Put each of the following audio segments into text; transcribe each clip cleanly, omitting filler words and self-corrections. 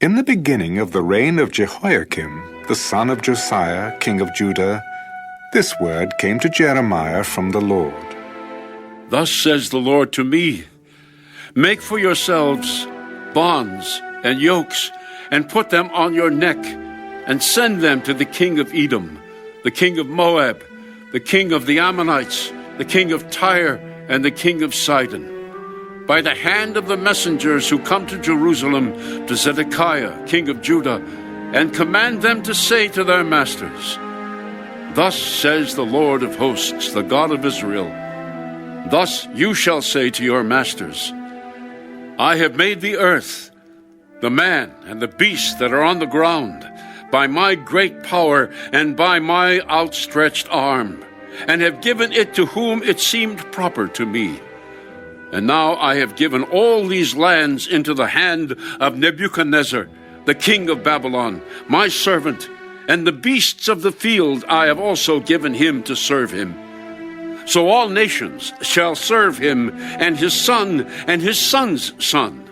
In the beginning of the reign of Jehoiakim, the son of Josiah, king of Judah, this word came to Jeremiah from the Lord. Thus says the Lord to me, make for yourselves bonds and yokes, and put them on your neck, and send them to the king of Edom, the king of Moab, the king of the Ammonites, the king of Tyre, and the king of Sidon, by the hand of the messengers who come to Jerusalem to Zedekiah, king of Judah, and command them to say to their masters, thus says the Lord of hosts, the God of Israel, thus you shall say to your masters, I have made the earth, the man and the beast that are on the ground, by my great power and by my outstretched arm, and have given it to whom it seemed proper to me. And now I have given all these lands into the hand of Nebuchadnezzar, the king of Babylon, my servant, and the beasts of the field I have also given him to serve him. So all nations shall serve him, and his son and his son's son,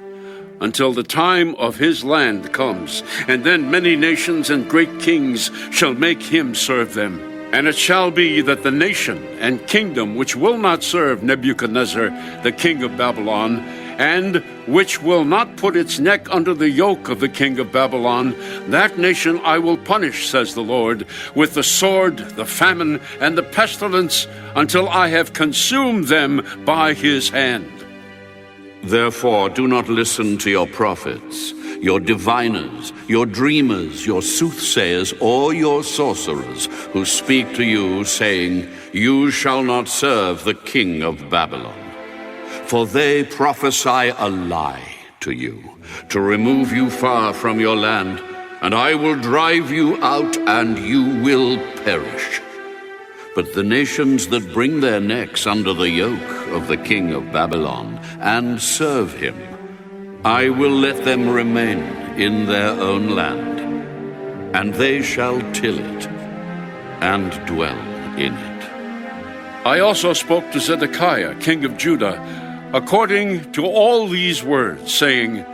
until the time of his land comes, and then many nations and great kings shall make him serve them. And it shall be that the nation and kingdom which will not serve Nebuchadnezzar, the king of Babylon, and which will not put its neck under the yoke of the king of Babylon, that nation I will punish, says the Lord, with the sword, the famine, and the pestilence, until I have consumed them by his hand. Therefore, do not listen to your prophets, your diviners, your dreamers, your soothsayers, or your sorcerers, who speak to you, saying, you shall not serve the king of Babylon. For they prophesy a lie to you, to remove you far from your land, and I will drive you out, and you will perish. But the nations that bring their necks under the yoke of the king of Babylon and serve him, I will let them remain in their own land, and they shall till it and dwell in it. I also spoke to Zedekiah, king of Judah, according to all these words, saying,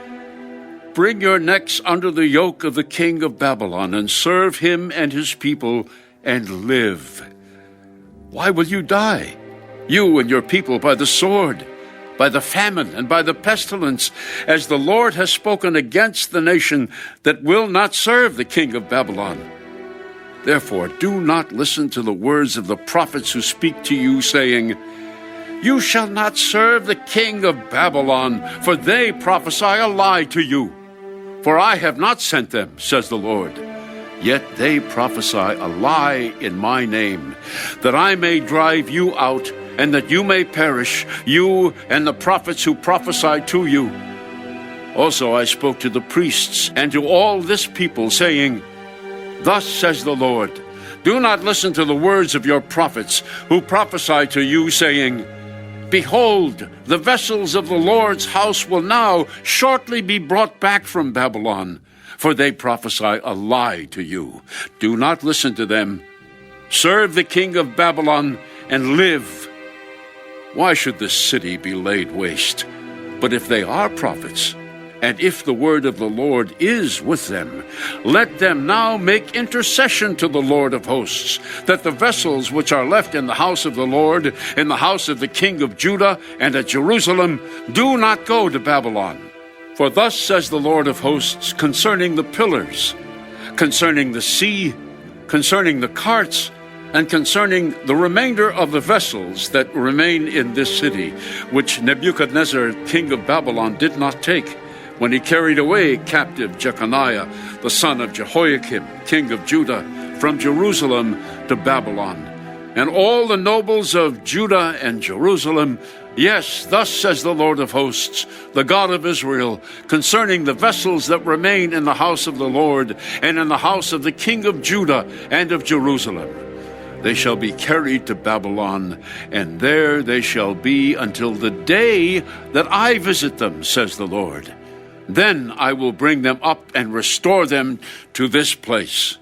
bring your necks under the yoke of the king of Babylon, and serve him and his people, and live. Why will you die, you and your people, by the sword, by the famine, and by the pestilence, as the Lord has spoken against the nation that will not serve the king of Babylon? Therefore, do not listen to the words of the prophets who speak to you, saying, you shall not serve the king of Babylon, for they prophesy a lie to you. For I have not sent them, says the Lord. Yet they prophesy a lie in my name, that I may drive you out, and that you may perish, you and the prophets who prophesy to you. Also I spoke to the priests and to all this people, saying, thus says the Lord, do not listen to the words of your prophets who prophesy to you, saying, behold, the vessels of the Lord's house will now shortly be brought back from Babylon. For they prophesy a lie to you. Do not listen to them. Serve the king of Babylon and live. Why should this city be laid waste? But if they are prophets, and if the word of the Lord is with them, let them now make intercession to the Lord of hosts, that the vessels which are left in the house of the Lord, in the house of the king of Judah, and at Jerusalem, do not go to Babylon. For thus says the Lord of hosts concerning the pillars, concerning the sea, concerning the carts, and concerning the remainder of the vessels that remain in this city, which Nebuchadnezzar, king of Babylon, did not take, when he carried away captive Jeconiah, the son of Jehoiakim, king of Judah, from Jerusalem to Babylon. And all the nobles of Judah and Jerusalem, yes, thus says the Lord of hosts, the God of Israel, concerning the vessels that remain in the house of the Lord, and in the house of the king of Judah and of Jerusalem. They shall be carried to Babylon, and there they shall be until the day that I visit them, says the Lord. Then I will bring them up and restore them to this place.